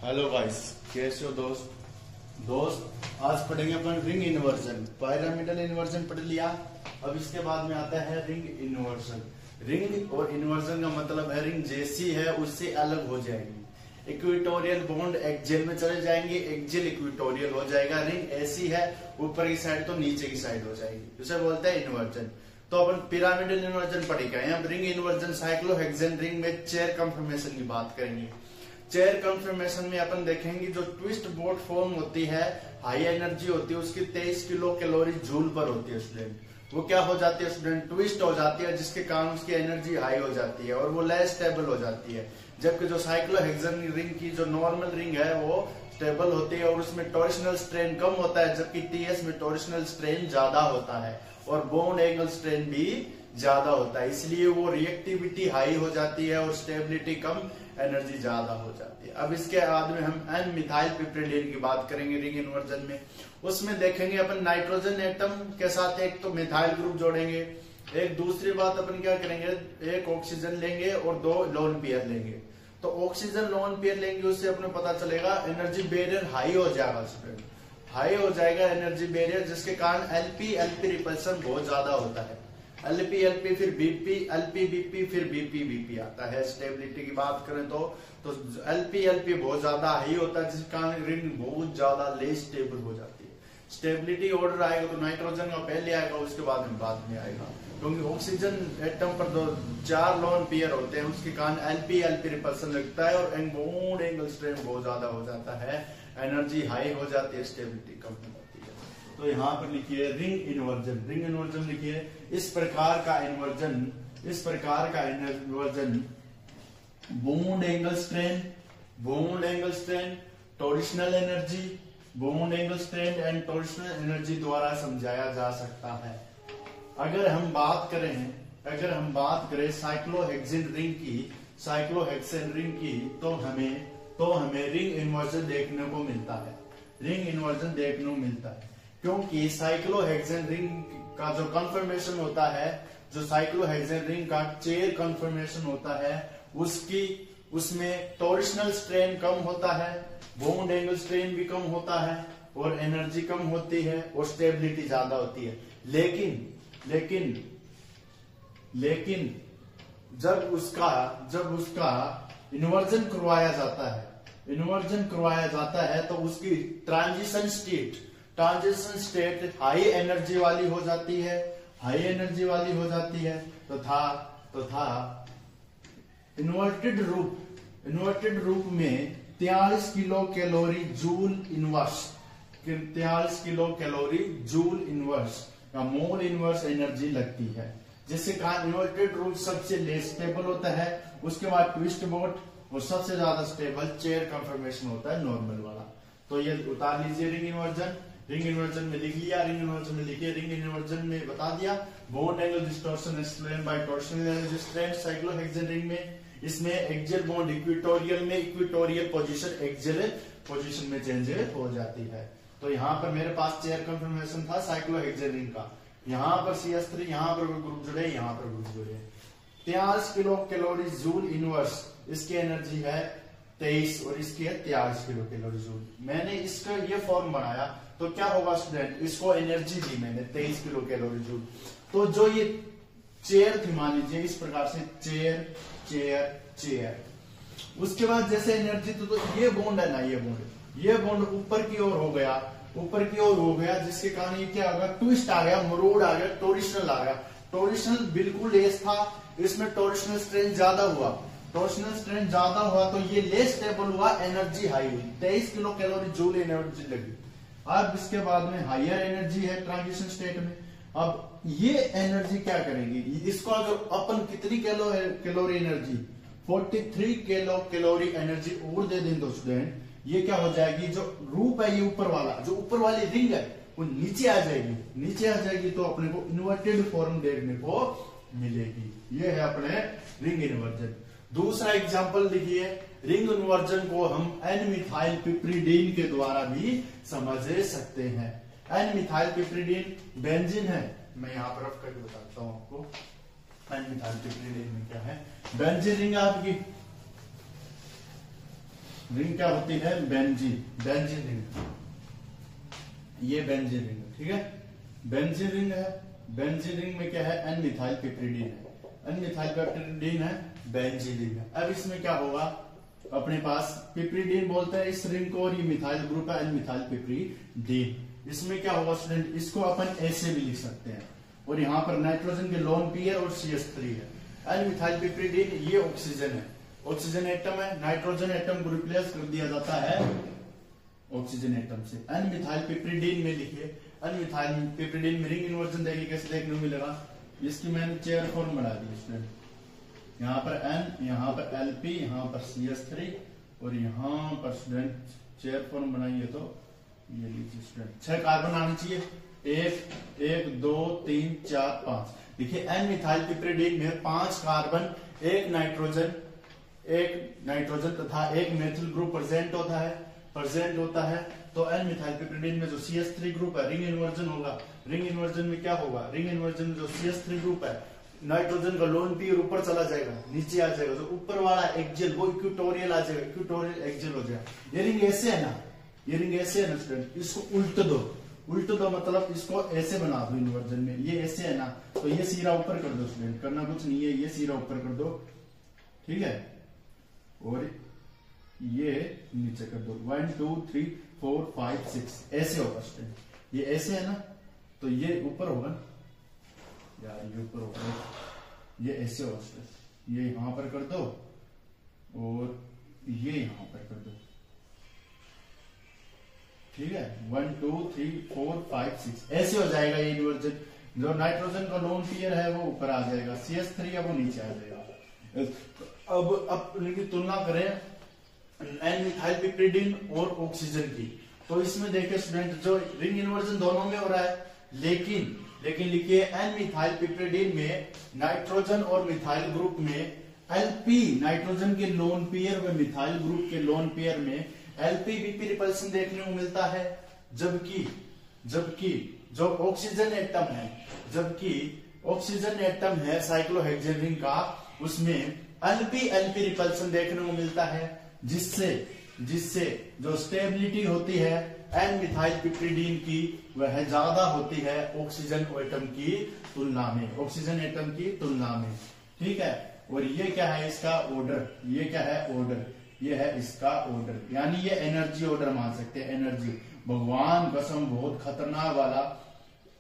Hello guys, कैसे हो दोस्त आज पढ़ेंगे अपन रिंग इन्वर्जन। पिरामिडल इन्वर्जन पढ़ लिया। अब इसके बाद में आता है रिंग इन्वर्जन। रिंग और इन्वर्जन का मतलब है रिंग जैसी है उससे अलग हो जाएगी। इक्वेटोरियल बॉन्ड एक्जेल में चले जाएंगे, एक्जेल इक्वेटोरियल हो जाएगा। रिंग ऐसी है ऊपर की साइड तो नीचे की साइड हो जाएगी, उसे बोलते हैं इन्वर्जन। तो अपन पिरामिडल इन्वर्जन पढ़ेगा। यहाँ रिंग इन्वर्जन साइक्लोहेक्सेन रिंग में चेयर कंफर्मेशन की बात करेंगे। चेयर कंफर्मेशन में अपन देखेंगे जो ट्विस्ट बोट फॉर्म होती है, हाई एनर्जी होती है, उसकी 23 किलो कैलोरी जूल पर होती है स्टूडेंट। वो क्या हो जाती है स्टूडेंट? ट्विस्ट हो जाती है, जिसके कारण उसकी एनर्जी हाई हो जाती है और वो लेस स्टेबल हो जाती है। जबकि जो साइक्लोहेक्सेन रिंग की जो नॉर्मल रिंग है वो स्टेबल होती है और उसमें टॉर्शनल स्ट्रेन कम होता है, जबकि टीएस में टॉर्शनल स्ट्रेन ज्यादा होता है और बॉन्ड एंगल स्ट्रेन भी ज्यादा होता है। इसलिए वो रिएक्टिविटी हाई हो जाती है और स्टेबिलिटी कम, एनर्जी ज्यादा हो जाती है। अब इसके बाद में हम एन मिथाइल पिप्रिडीन की बात करेंगे रिंग इन्वर्जन में। उसमें देखेंगे अपन नाइट्रोजन एटम के साथ एक तो मिथाइल ग्रुप जोड़ेंगे। एक दूसरी बात अपन क्या करेंगे, एक ऑक्सीजन लेंगे और 2 लोन पेयर लेंगे। तो ऑक्सीजन लोन पेयर लेंगे, उससे अपने पता चलेगा एनर्जी बैरियर हाई हो जाएगा स्टूडेंट, हाई हो जाएगा एनर्जी बैरियर, जिसके कारण एलपी एलपी रिपल्सन बहुत ज्यादा होता है। एलपी एलपी फिर बीपी, एलपी बीपी फिर बीपी बीपी आता है। स्टेबिलिटी की बात करें तो एलपी एलपी बहुत ज्यादा हाई होता है, जिसके कारण रिंग बहुत ज्यादा लेस स्टेबल हो जाती है। स्टेबिलिटी ऑर्डर आएगा तो नाइट्रोजन का पहले आएगा, उसके बाद में आएगा, क्योंकि ऑक्सीजन एटम पर 4 लोन पेयर होते हैं, उसके कारण एलपी एलपी रिपल्सन लगता है और बॉन्ड एंगल स्ट्रेन बहुत ज्यादा हो जाता है, एनर्जी हाई हो जाती है, स्टेबिलिटी कम हो जाती है। तो यहाँ पर लिखिए रिंग इन्वर्जन। रिंग इन्वर्जन लिखिए इस प्रकार का inversion bond angle strain, torsional energy, bond angle strain and torsional energy द्वारा समझाया जा सकता है। अगर हम बात करें साइक्लोहेक्सेन रिंग की तो हमें रिंग इन्वर्जन देखने को मिलता है। क्योंकि साइक्लोहेक्सेन रिंग का जो कंफर्मेशन होता है, जो साइक्लोहेक्सेन रिंग का चेयर कंफर्मेशन होता है, उसमें टॉर्शनल स्ट्रेन कम होता है, बॉन्ड एंगल स्ट्रेन भी कम होता है और एनर्जी कम होती है और स्टेबिलिटी ज्यादा होती है। लेकिन जब उसका इन्वर्जन करवाया जाता है तो उसकी ट्रांजिशन स्टेट हाई एनर्जी वाली हो जाती है, तथा इन्वर्टेड रूप में 43 किलो कैलोरी जूल इनवर्स का मोल इनवर्स एनर्जी लगती है, जिससे कारण इन्वर्टेड रूप सबसे लेस स्टेबल होता है। उसके बाद ट्विस्ट बोट और सबसे ज्यादा स्टेबल चेयर कंफर्मेशन होता है नॉर्मल वाला। तो ये उतार लीजिए रिंग इन्वर्जन में लिख लिया। रिंग इन्वर्जन में बता दिया bond angle distortion explain by torsional energy strain. Cyclohexane ring में इसमें axial bond equatorial position axial position में चेंज हो जाती है। तो यहाँ पर मेरे पास चेयर कंफर्मेशन था साइक्लोहेक्सेन रिंग का। यहाँ पर CH3, यहाँ पर ग्रुप जुड़े, यहाँ पर ग्रुप जुड़े। 43 किलो कैलोरी जूल इनवर्स, इसकी एनर्जी है 23 और इसकी है 43 किलो कैलोरी जूल। मैंने इसका ये फॉर्म बनाया तो क्या होगा स्टूडेंट, इसको एनर्जी दी मैंने 23 किलो कैलोरी जूल। तो जो ये चेयर थी, मान लीजिए इस प्रकार से चेयर, उसके बाद जैसे एनर्जी तो ये बॉन्ड है ना, ये बॉन्ड ऊपर की ओर हो गया, जिसके कारण ये क्या होगा, ट्विस्ट आ गया, मरोड़ आ गया, टॉर्शनल आ गया। टॉर्शनल बिल्कुल लेस था, इसमें टॉर्शनल स्ट्रेन ज्यादा हुआ, तो ये लेस स्टेबल हुआ, एनर्जी हाई हुई, 23 किलो कैलोरी जूल एनर्जी लगी। अब इसके बाद में हायर एनर्जी है ट्रांजिशन स्टेट में। अब ये एनर्जी क्या करेंगी, इसको अगर अपन कितनी calorie energy 43 kilo calorie energy और दे दें तो स्टूडेंट ये क्या हो जाएगी, जो रूप है ये ऊपर वाली रिंग है वो नीचे आ जाएगी, तो अपने को इन्वर्टेड फॉर्म देखने को मिलेगी। ये है अपने रिंग इन्वर्जन। दूसरा एग्जांपल लिखिए, रिंग इन्वर्जन को हम एन मिथाइल पिप्रिडीन के द्वारा भी समझ सकते हैं। एन मिथाइल पिप्रिडीन बेंजीन है, मैं यहाँ पर रख करके बताता हूँ आपको। एन मिथाइल पिप्रिडीन में क्या है, बेंजीन रिंग आपकी रिंग क्या होती है? बेंजीन, बेंजीन रिंग, ये बेंजीन रिंग, ठीक है, बेंजीन रिंग है। बेंजीन रिंग में क्या है? एन मिथाइल पिपरिडीन है, एन मिथाइल पिपरिडीन है, बेंजीन रिंग है। अब इसमें क्या होगा? अपने पास पिपरिडीन बोलते हैं इस रिंग को, और ये मिथाइल ग्रुप है, एन मिथाइल पिपरिडीन। इसमें क्या होगा स्टूडेंट? इसको अपन ऐसे भी लिख सकते हैं, और यहाँ पर नाइट्रोजन के लोन पेयर और CH3 है। एन मिथाइल पिपरिडीन ये ऑक्सीजन है, ऑक्सीजन एटम है, नाइट्रोजन एटम को रिप्लेस कर दिया जाता है ऑक्सीजन एटम से। एन मिथाइल पिपरिडीन में लिखिए, एन मिथाइल पिपरिडीन में रिंग इन्वर्जन देखिए कैसे देखने को मिलेगा। इसकी मैंने चेयर फॉर्म बना दी स्टूडेंट, यहाँ पर N, यहाँ पर Lp, यहाँ पर CH3, और यहाँ पर स्टूडेंट चेयर फॉर्म बनाइए तो ये लीजिए स्टूडेंट 6 कार्बन आने चाहिए, 1 2 3 4 5। देखिए एन मिथाइल पिपरिडीन में 5 कार्बन, 1 नाइट्रोजन तथा 1 मेथिल ग्रुप प्रेजेंट होता है। तो एन मिथाइल पिपरिडीन में जो CH3 ग्रुप है रिंग इन्वर्जन होगा। रिंग इन्वर्जन में क्या होगा? रिंग इन्वर्जन में जो CH3 ग्रुप है, नाइट्रोजन का लोन पेयर ऊपर चला जाएगा, नीचे आ जाएगा, जो ऊपर वाला एक्सियल वो इक्वेटोरियल आ जाएगा, इक्वेटोरियल एक्सियल हो जाएगा। ये रिंग ऐसे है ना, ये रिंग ऐसे है ना स्टूडेंट, इसको उल्ट दो, उल्ट दो मतलब इसको ऐसे बना दो इन्वर्जन में, ये ऐसे है ना, तो ये सिरा ऊपर कर दो स्टूडेंट, करना कुछ नहीं है, ये सिरा ऊपर कर दो, ठीक है, और ये नीचे कर दो। 1 2 3 4 5 6 ऐसे होगा स्टूडेंट, ये ऐसे है ना, तो ये ऊपर होगा यार, ये ऊपर होगा, ये ऐसे होगा स्टूडेंट, ये यहां पर कर दो और ये यहां पर कर दो, ठीक है। 1 2 3 4 5 6 ऐसे हो जाएगा ये इन्वर्जन। जो नाइट्रोजन का लोन पेयर है वो ऊपर आ जाएगा, CH3 है वो नीचे आ जाएगा। अब इनकी तुलना करें एन मिथाइल पिपरिडीन और ऑक्सीजन की, तो इसमें देखिए स्टूडेंट जो रिंग इन्वर्जन दोनों में हो रहा है, लेकिन लिखिए एन मिथाइल पिपरिडीन में नाइट्रोजन और मिथाइल ग्रुप में Lp, नाइट्रोजन के लोन पेयर व मिथाइल ग्रुप के लोन पेयर में Lp-Bp रिपल्सन देखने को मिलता है, जबकि जो ऑक्सीजन एटम है साइक्लोहेक्सेन रिंग का, उसमें Lp रिपल्सन देखने को मिलता है, जिससे जो स्टेबिलिटी होती है एन मिथाइल पिपरिडीन की वह ज्यादा होती है ऑक्सीजन एटम की तुलना में, ठीक है। और ये क्या है? इसका ऑर्डर, ये क्या है? ऑर्डर, ये है इसका ऑर्डर, यानी ये एनर्जी ऑर्डर मान सकते हैं। एनर्जी, भगवान कसम बहुत खतरनाक वाला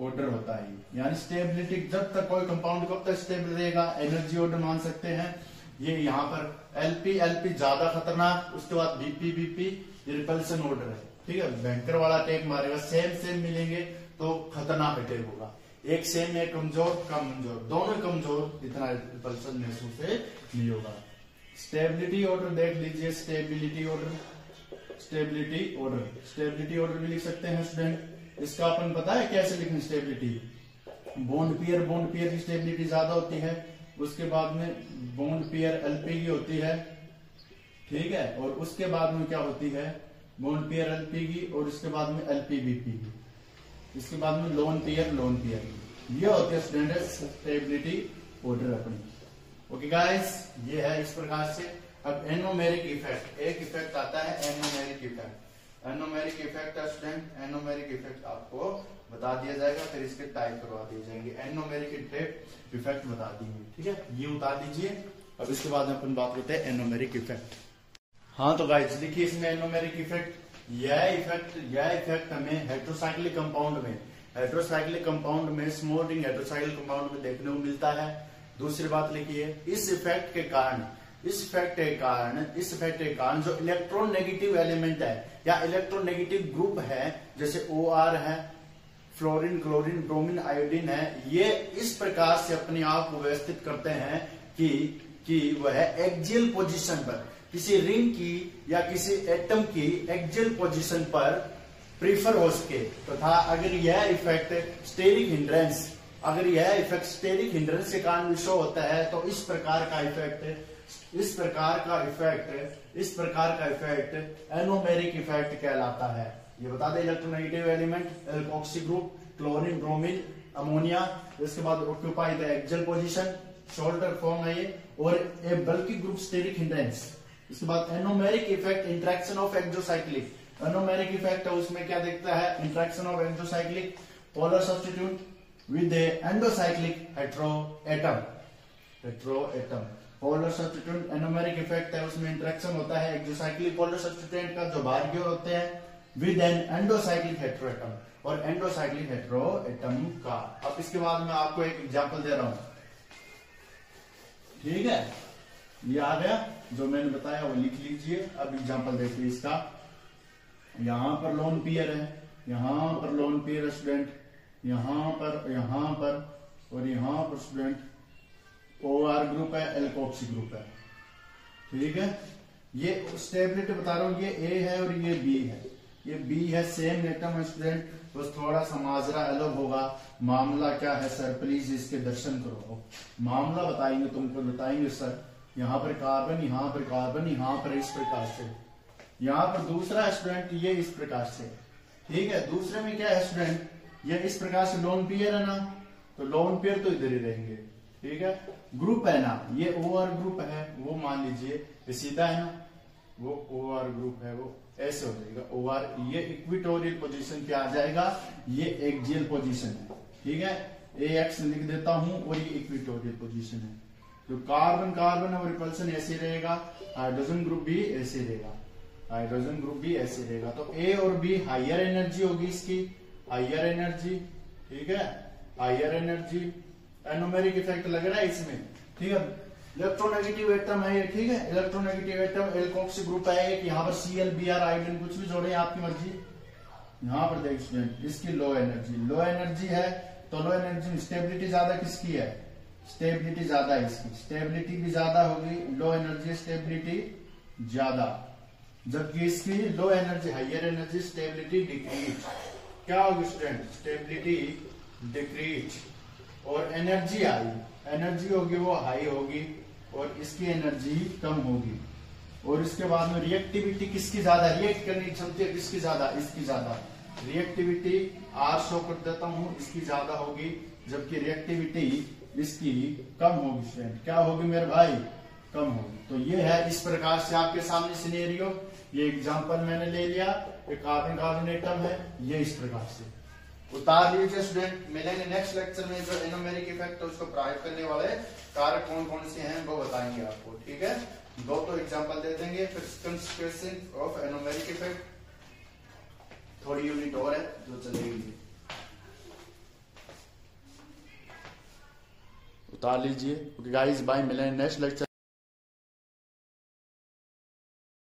ऑर्डर होता है, यानी स्टेबिलिटी, जब तक कोई कंपाउंड कब तक स्टेबल रहेगा, एनर्जी ऑर्डर मान सकते हैं। ये यहाँ पर Lp ज्यादा खतरनाक, उसके बाद Bp ये रिपल्सन ऑर्डर है, ठीक है। बैंकर वाला अटैक मारेगा, सेम मिलेंगे तो खतरनाक अटैक होगा। एक सेम में कमजोर, दोनों कमजोर, इतना रिपल्सन महसूस नहीं होगा। स्टेबिलिटी ऑर्डर देख लीजिए, स्टेबिलिटी ऑर्डर भी लिख सकते हैं स्टूडेंट। इसका अपन पता है कैसे लिखें स्टेबिलिटी? बॉन्ड पेयर की स्टेबिलिटी ज्यादा होती है, उसके बाद में बॉन्ड पेयर Lp की होती है, ठीक है, और उसके बाद में क्या होती है? बॉन्ड पेयर Lp की, और इसके बाद में Lp-Bp की, इसके बाद में लोन पेयर की। ये होती है स्टूडेंट स्टेबिलिटी ऑर्डर अपनी। ओके गाइस, ये है इस प्रकार से। अब एनोमेरिक इफेक्ट, एक इफेक्ट आता है एनोमेरिक इफेक्ट। एनोमेरिक इफेक्ट है स्टूडेंट, एनोमेरिक इफेक्ट आपको बता दिया जाएगा, फिर इसके टाइप करवा दिए जाएंगे। एनोमेरिक इफेक्ट बता देंगे, ठीक है, ये उतार दीजिए। अब इसके बाद अपन बात करते हैं एनोमेरिक इफेक्ट। हाँ तो गाइस देखिए इसमें एनोमेरिक इफेक्ट, यह इफेक्ट हमें हेटेरोसाइक्लिक कंपाउंड में स्मॉल रिंग हेटेरोसाइक्लिक कंपाउंड में देखने को मिलता है। दूसरी बात लिखिए, इस इफेक्ट के कारण जो इलेक्ट्रॉन नेगेटिव एलिमेंट है या इलेक्ट्रॉन नेगेटिव ग्रुप है, जैसे OR है, फ्लोरीन, क्लोरीन, ब्रोमीन, आयोडीन है, ये इस प्रकार से अपने आप को व्यवस्थित करते हैं कि वह एक्सियल पोजीशन पर, किसी रिंग की या किसी एटम की एक्सियल पोजीशन पर प्रीफर हो सके, तथा अगर यह इफेक्ट स्टेरिक हिंड्रेंस के कारण भी शो होता है, तो इस प्रकार का इफेक्ट एनोमेरिक इफेक्ट कहलाता है। ये बता दें, electronegative element alkoxy group, chlorine, bromine, ammonia, इसके बाद occupy the axial position, shoulder form है ये, और ए बल्कि ग्रुप स्टेरिक हिंड्रेंस, इसके बाद anomeric effect interaction of exocyclic, anomeric effect है उसमें क्या देखता है, interaction of exocyclic polar substitute with endocyclic heteroatom, polar substitute anomeric effect है उसमें इंटरेक्शन होता है एक्सोसाइक्लिक पोलर सब्स्टिट्यूएंट का जो बाहर की ओर होते हैं विद एन एंडोसाइक्लिक हेट्रोएटम और एंडोसाइक्लिक हेट्रोएटम का। अब इसके बाद मैं आपको एक एग्जांपल दे रहा हूं, ठीक है, ये आ गया जो मैंने बताया वो लिख लीजिए। अब एग्जांपल देखिए इसका, यहां पर लोन पेयर है, यहां पर लोन पेयर स्टूडेंट, यहां पर और यहां पर स्टूडेंट OR ग्रुप है, एल्कोक्सी ग्रुप है, ठीक है। ये स्टेबिलिटी बता रहा हूं, ये A है और ये B है, ये B है, सेम एटम है स्टूडेंट, बस थोड़ा सा माजरा अलग होगा। मामला क्या है सर, प्लीज इसके दर्शन करो। मामला बताएंगे, तुमको बताएंगे सर, यहाँ पर कार्बन, यहाँ पर कार्बन, यहाँ पर इस प्रकार से, यहाँ पर दूसरा स्टूडेंट ये इस प्रकार से, ठीक है। दूसरे में क्या है स्टूडेंट, ये इस प्रकार से लोन पेयर है ना, तो लोन पेयर तो इधर ही रहेंगे, ठीक है। ग्रुप है ना, ये OR ग्रुप है, वो मान लीजिए ये सीधा है ना, वो OR ग्रुप है, वो ऐसे हो जाएगा OR, ये इक्विटोरियल पोजीशन पे आ जाएगा, ये एक्सियल पोजीशन है, ठीक है। AX लिख देता हूं और ये इक्विटोरियल पोजीशन है। तो कार्बन कार्बन और रिपल्सन ऐसे रहेगा, हाइड्रोजन ग्रुप भी ऐसे रहेगा, हाइड्रोजन ग्रुप भी ऐसे रहेगा। तो A और B हाइयर एनर्जी होगी इसकी, हाइयर एनर्जी, ठीक है, हाइयर एनर्जी। एनोमेरिक इफेक्ट लग रहा है इसमें, ठीक है। इलेक्ट्रोनेगेटिव एटम है ये, ठीक है, इलेक्ट्रोनेगेटिव एटम एल्कोक्सी ग्रुप है एक, यहाँ पर Cl Br आयोडीन कुछ भी जोड़े आपकी मर्जी। यहाँ पर देख स्टूडेंट इसकी लो एनर्जी है, तो लो एनर्जी में स्टेबिलिटी ज्यादा किसकी है, स्टेबिलिटी ज्यादा है इसकी, स्टेबिलिटी भी ज्यादा होगी, लो एनर्जी स्टेबिलिटी ज्यादा, जबकि इसकी low energy higher energy stability decrease. क्या होगी स्टूडेंट, स्टेबिलिटी डिक्रीज और एनर्जी आई, एनर्जी होगी वो हाई होगी और इसकी एनर्जी कम होगी। और इसके बाद में रिएक्टिविटी किसकी ज्यादा, रिएक्ट करने की क्षमता किसकी ज्यादा, इसकी ज्यादा, रिएक्टिविटी R शो कर देता हूं, इसकी ज्यादा होगी, जबकि रिएक्टिविटी इसकी कम होगी स्टूडेंट। क्या होगी मेरे भाई, कम होगी। तो ये है इस प्रकार से आपके सामने सिनेरियो, ये एग्जांपल मैंने ले लिया, एक कार्बन कार्बन एटम है, ये इस प्रकार से उतार लीजिए स्टूडेंट। मिलेंगे नेक्स्ट लेक्चर में, जो एनोमेरिक इफेक्ट है उसको प्रभावित करने वाले कारक कौन कौन से हैं वो बताएंगे आपको, ठीक है। दो तो एग्जांपल दे देंगे, फिर कंसिक्वेंस ऑफ एनोमेरिक इफेक्ट, थोड़ी यूनिट और है जो चलेगी, उतार लीजिए। गाइस बाय, मिलेंगे नेक्स्ट लेक्चर।